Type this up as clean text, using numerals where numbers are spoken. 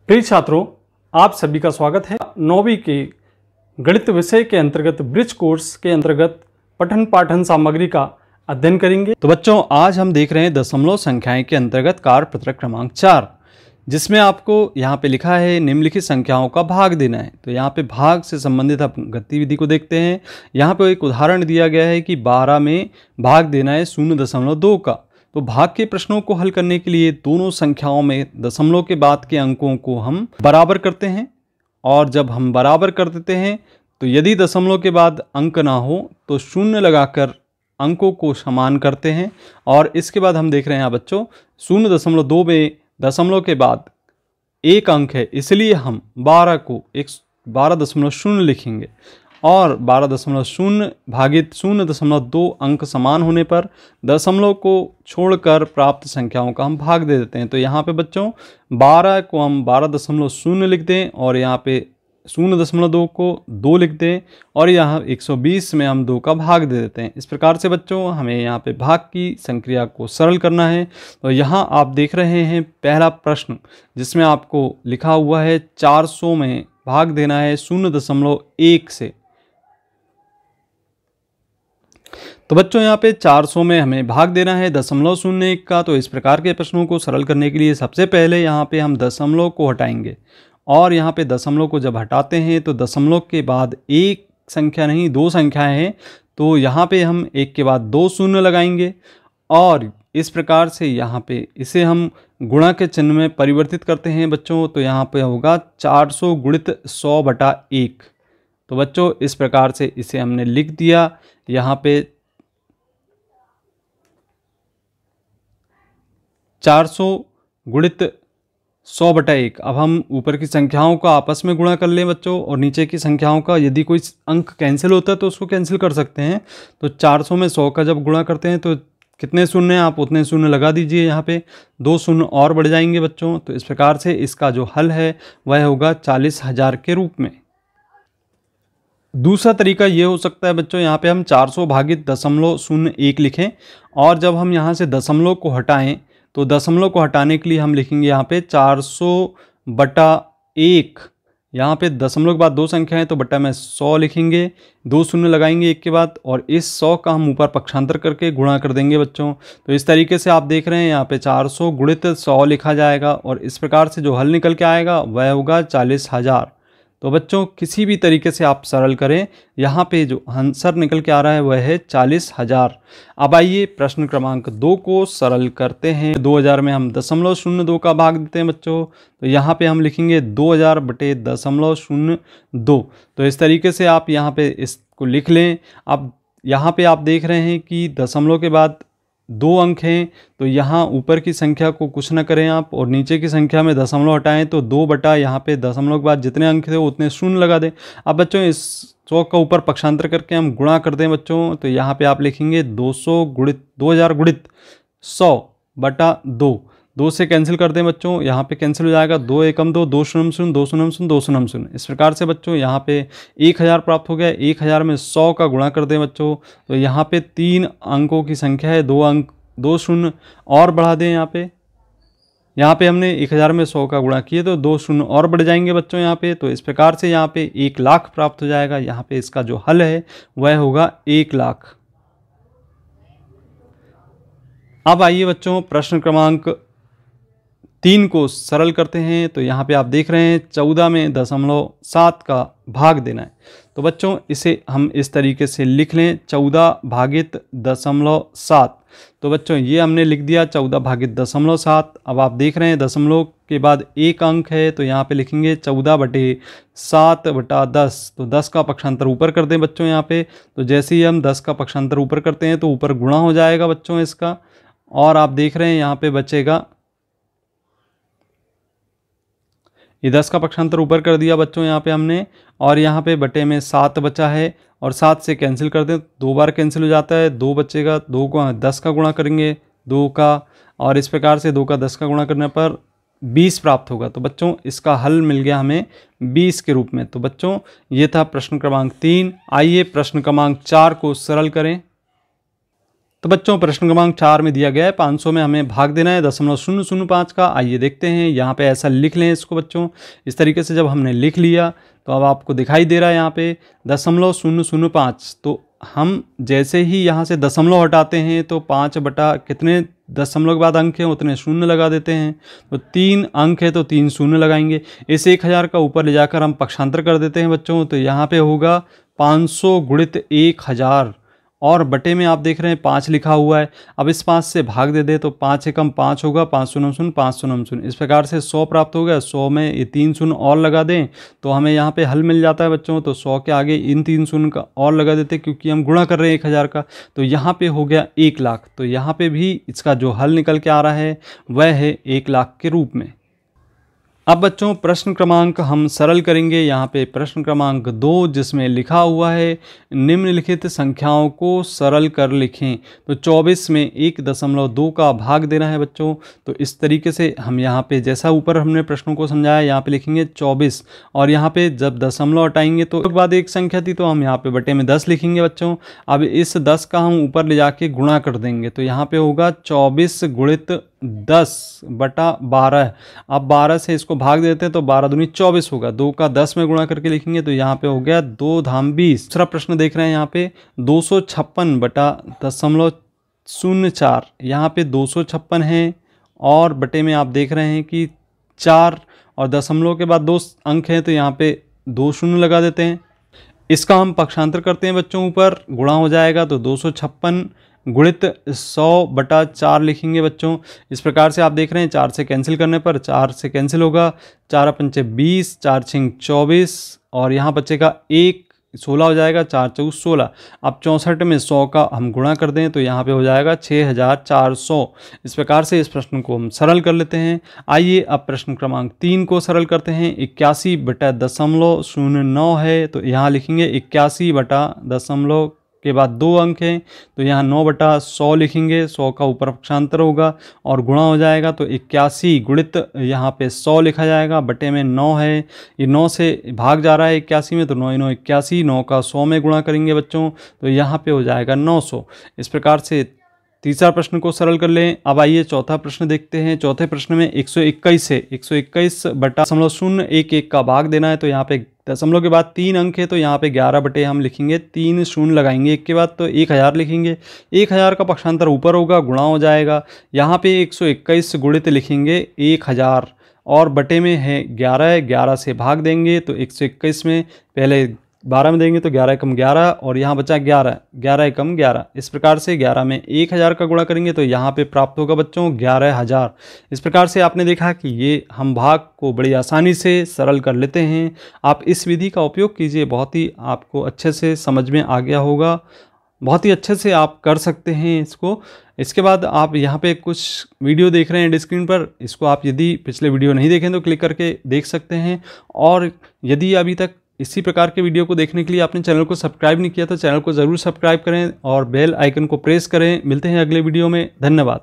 प्रिय छात्रों, आप सभी का स्वागत है। 9वीं के गणित विषय के अंतर्गत ब्रिज कोर्स के अंतर्गत पठन पाठन सामग्री का अध्ययन करेंगे। तो बच्चों, आज हम देख रहे हैं दशमलव संख्याएं के अंतर्गत कार्यपत्रक क्रमांक 4, जिसमें आपको यहाँ पे लिखा है निम्नलिखित संख्याओं का भाग देना है। तो यहाँ पे भाग से संबंधित आप गतिविधि को देखते हैं। यहाँ पे एक उदाहरण दिया गया है कि 12 में भाग देना है 0.2 का। तो भाग के प्रश्नों को हल करने के लिए दोनों संख्याओं में दशमलव के बाद के अंकों को हम बराबर करते हैं, और जब हम बराबर कर देते हैं तो यदि दशमलव के बाद अंक ना हो तो शून्य लगाकर अंकों को समान करते हैं। और इसके बाद हम देख रहे हैं यहाँ बच्चों 0.2 में दशमलव के बाद एक अंक है, इसलिए हम 12 को 12.0 लिखेंगे, और 12.0 भागित 0.2 अंक समान होने पर दशमलव को छोड़कर प्राप्त संख्याओं का हम भाग दे देते हैं। तो यहाँ पे बच्चों 12 को हम 12.0 लिख दें, और यहाँ पे 0.2 को 2 लिख दें, और यहाँ 120 में हम 2 का भाग दे देते हैं। इस प्रकार से बच्चों हमें यहाँ पे भाग की संक्रिया को सरल करना है। तो यहाँ आप देख रहे हैं पहला प्रश्न, जिसमें आपको लिखा हुआ है 400 में भाग देना है 0.1 से। तो बच्चों यहाँ पे 400 में हमें भाग देना है 0.01 का। तो इस प्रकार के प्रश्नों को सरल करने के लिए सबसे पहले यहाँ पे हम दशमलव को हटाएंगे, और यहाँ पे दशमलव को जब हटाते हैं तो दशमलव के बाद एक संख्या नहीं, दो संख्याएं हैं, तो यहाँ पे हम एक के बाद 2 शून्य लगाएंगे, और इस प्रकार से यहाँ पे इसे हम गुणा के चिन्ह में परिवर्तित करते हैं बच्चों। तो यहाँ पे होगा 400 गुणित 100/1। तो बच्चों इस प्रकार से इसे हमने लिख दिया। यहाँ पे 400 गुणित 100/1। अब हम ऊपर की संख्याओं का आपस में गुणा कर लें बच्चों, और नीचे की संख्याओं का यदि कोई अंक कैंसिल होता है तो उसको कैंसिल कर सकते हैं। तो 400 में 100 का जब गुणा करते हैं तो कितने शून्य हैं, आप उतने शून्य लगा दीजिए। यहाँ पे 2 शून्य और बढ़ जाएंगे बच्चों। तो इस प्रकार से इसका जो हल है वह होगा 40,000 के रूप में। दूसरा तरीका ये हो सकता है बच्चों, यहाँ पे हम 400 भागित 0.01 लिखें, और जब हम यहाँ से दशमलव को हटाएं तो दशमलव को हटाने के लिए हम लिखेंगे यहाँ पे 400/1। यहाँ पे दशमलव के बाद 2 संख्या है तो बट्टा में 100 लिखेंगे, 2 शून्य लगाएंगे एक के बाद, और इस 100 का हम ऊपर पक्षांतर करके गुणा कर देंगे बच्चों। तो इस तरीके से आप देख रहे हैं यहाँ पे 400 गुणित 100 लिखा जाएगा, और इस प्रकार से जो हल निकल के आएगा वह होगा 40,000। तो बच्चों किसी भी तरीके से आप सरल करें, यहाँ पे जो आंसर निकल के आ रहा है वह है 40,000। अब आइए प्रश्न क्रमांक 2 को सरल करते हैं। 2000 में हम 0.02 का भाग देते हैं बच्चों। तो यहाँ पे हम लिखेंगे 2000/0.02। तो इस तरीके से आप यहाँ पे इसको लिख लें। अब यहाँ पे आप देख रहे हैं कि दशमलव के बाद 2 अंक हैं, तो यहाँ ऊपर की संख्या को कुछ न करें आप, और नीचे की संख्या में दशमलव हटाएं तो 2 बटा यहाँ पे दशमलव के बाद जितने अंक थे उतने शून्य लगा दें। अब बच्चों इस 100 का ऊपर पक्षांतर करके हम गुणा कर दें बच्चों। तो यहाँ पे आप लिखेंगे 2000 गुणित 100/2। 2 से कैंसिल कर दें बच्चों, यहाँ पे कैंसिल हो जाएगा, 2 एकम 2, 2 शून्य शून्य, 2 शून्य शून्य, 2 शून्य शून्य। इस प्रकार से बच्चों यहाँ पे 1000 प्राप्त हो गया। 1000 में 100 का गुणा कर दें बच्चों। तो यहाँ पे 3 अंकों की संख्या है, 2 अंक 2 शून्य और बढ़ा दें। यहाँ पे हमने 1000 में 100 का गुणा किए तो 2 शून्य और बढ़ जाएंगे बच्चों यहाँ पे। तो इस प्रकार से यहाँ पे 1 लाख प्राप्त हो जाएगा। यहाँ पे इसका जो हल है वह होगा 1 लाख। अब आइए बच्चों प्रश्न क्रमांक 3 को सरल करते हैं। तो यहाँ पे आप देख रहे हैं 14 में 0.7 का भाग देना है। तो बच्चों इसे हम इस तरीके से लिख लें 14 भागित 0.7। तो बच्चों ये हमने लिख दिया 14 भागित 0.7। अब आप देख रहे हैं दशमलव के बाद एक अंक है, तो यहाँ पे लिखेंगे 14/7/10। तो 10 का पक्षांतर ऊपर कर दें बच्चों यहाँ पे। तो जैसे ही हम 10 का पक्षांतर ऊपर करते हैं तो ऊपर गुणा हो जाएगा बच्चों इसका, और आप देख रहे हैं यहाँ पे बचेगा, ये 10 का पक्षांतर ऊपर कर दिया बच्चों यहाँ पे हमने, और यहाँ पे बटे में 7 बचा है, और 7 से कैंसिल कर दें, 2 बार कैंसिल हो जाता है, 2 बचेगा, 2 को 10 का गुणा करेंगे 2 का, और इस प्रकार से 2 का 10 का गुणा करने पर 20 प्राप्त होगा। तो बच्चों इसका हल मिल गया हमें 20 के रूप में। तो बच्चों ये था प्रश्न क्रमांक 3। आइए प्रश्न क्रमांक 4 को सरल करें। तो बच्चों प्रश्न क्रमांक 4 में दिया गया है 500 में हमें भाग देना है 0.005 का। आइए देखते हैं, यहाँ पे ऐसा लिख लें इसको बच्चों। इस तरीके से जब हमने लिख लिया तो अब आपको दिखाई दे रहा है यहाँ पे 0.005। तो हम जैसे ही यहाँ से दशमलव हटाते हैं तो 5 बटा कितने दशमलव के बाद अंक हैं उतने शून्य लगा देते हैं। तो 3 अंक है तो 3 शून्य लगाएंगे। इस 1000 का ऊपर ले जाकर हम पक्षांतर कर देते हैं बच्चों। तो यहाँ पे होगा 500 गुणित 1000 और बटे में आप देख रहे हैं 5 लिखा हुआ है। अब इस 5 से भाग दे दे तो 5 एकम 5 होगा, 5 शून्य शून्य 5 शून्य शून्य। इस प्रकार से 100 प्राप्त हो गया। 100 में ये 3 शून्य और लगा दें तो हमें यहाँ पे हल मिल जाता है बच्चों। तो 100 के आगे इन 3 शून्य का और लगा देते क्योंकि हम गुणा कर रहे हैं 1000 का। तो यहाँ पे हो गया 1 लाख। तो यहाँ पे भी इसका जो हल निकल के आ रहा है वह है 1 लाख के रूप में। अब बच्चों प्रश्न क्रमांक हम सरल करेंगे। यहाँ पे प्रश्न क्रमांक 2 जिसमें लिखा हुआ है निम्नलिखित संख्याओं को सरल कर लिखें। तो 24 में 1.2 का भाग देना है बच्चों। तो इस तरीके से हम यहाँ पे जैसा ऊपर हमने प्रश्नों को समझाया यहाँ पे लिखेंगे 24 और यहाँ पे जब दशमलव हटाएंगे तो एक बाद एक संख्या थी तो हम यहाँ पे बटे में 10 लिखेंगे बच्चों। अब इस 10 का हम ऊपर ले जाके गुणा कर देंगे तो यहाँ पे होगा 24 गुणित 10 बटा 12। अब 12 से इसको भाग देते हैं तो 12 दूनी 24 होगा। 2 का 10 में गुणा करके लिखेंगे तो यहाँ पे हो गया 2 धाम 20। दूसरा प्रश्न देख रहे हैं यहाँ पे 256 बटा 0.04। यहाँ पे 256 है और बटे में आप देख रहे हैं कि 4 और दशमलव के बाद 2 अंक हैं तो यहाँ पे 2 शून्य लगा देते हैं। इसका हम पक्षांतर करते हैं बच्चों, ऊपर गुणा हो जाएगा तो 256 गुणित 100 बटा 4 लिखेंगे बच्चों। इस प्रकार से आप देख रहे हैं 4 से कैंसिल करने पर 4 से कैंसिल होगा, 4 पंचे 20, 4 छिंग 24 और यहाँ बचेगा 1, 16 हो जाएगा, 4 चौक 16। अब 64 में 100 का हम गुणा कर दें तो यहाँ पे हो जाएगा 6400। इस प्रकार से इस प्रश्न को हम सरल कर लेते हैं। आइए अब प्रश्न क्रमांक 3 को सरल करते हैं। 81 बटा 0.09 है तो यहाँ लिखेंगे 81 बटा दशमलव के बाद 2 अंक हैं तो यहाँ 9 बटा 100 लिखेंगे। 100 का ऊपर पक्षांतर होगा और गुणा हो जाएगा तो 81 गुणित यहाँ पे 100 लिखा जाएगा, बटे में 9 है। ये 9 से भाग जा रहा है 81 में तो 9 9 81। 9 का 100 में गुणा करेंगे बच्चों तो यहाँ पे हो जाएगा 900। इस प्रकार से तीसरा प्रश्न को सरल कर लें। अब आइए चौथा प्रश्न देखते हैं। चौथे प्रश्न में 121 है, 121 बटा 0.011 का भाग देना है तो यहाँ पे दशमलव के बाद 3 अंक है तो यहाँ पे 11 बटे हम लिखेंगे 3 शून्य लगाएंगे एक के बाद तो 1000 लिखेंगे। 1000 का पक्षांतर ऊपर होगा, गुणा हो जाएगा। यहाँ पे 121 गुणित लिखेंगे 1000 और बटे में है 11, 11 से भाग देंगे तो 121 में पहले 12 में देंगे तो 11 एकम 11 और यहाँ बचा 11, 11 एकम 11। इस प्रकार से 11 में 1000 का गुणा करेंगे तो यहाँ पे प्राप्त होगा बच्चों 11000। इस प्रकार से आपने देखा कि ये हम भाग को बड़ी आसानी से सरल कर लेते हैं। आप इस विधि का उपयोग कीजिए, बहुत ही आपको अच्छे से समझ में आ गया होगा, बहुत ही अच्छे से आप कर सकते हैं इसको। इसके बाद आप यहाँ पे कुछ वीडियो देख रहे हैं स्क्रीन पर, इसको आप यदि पिछले वीडियो नहीं देखें तो क्लिक करके देख सकते हैं। और यदि अभी तक इसी प्रकार के वीडियो को देखने के लिए आपने चैनल को सब्सक्राइब नहीं किया तो चैनल को ज़रूर सब्सक्राइब करें और बेल आइकन को प्रेस करें। मिलते हैं अगले वीडियो में, धन्यवाद।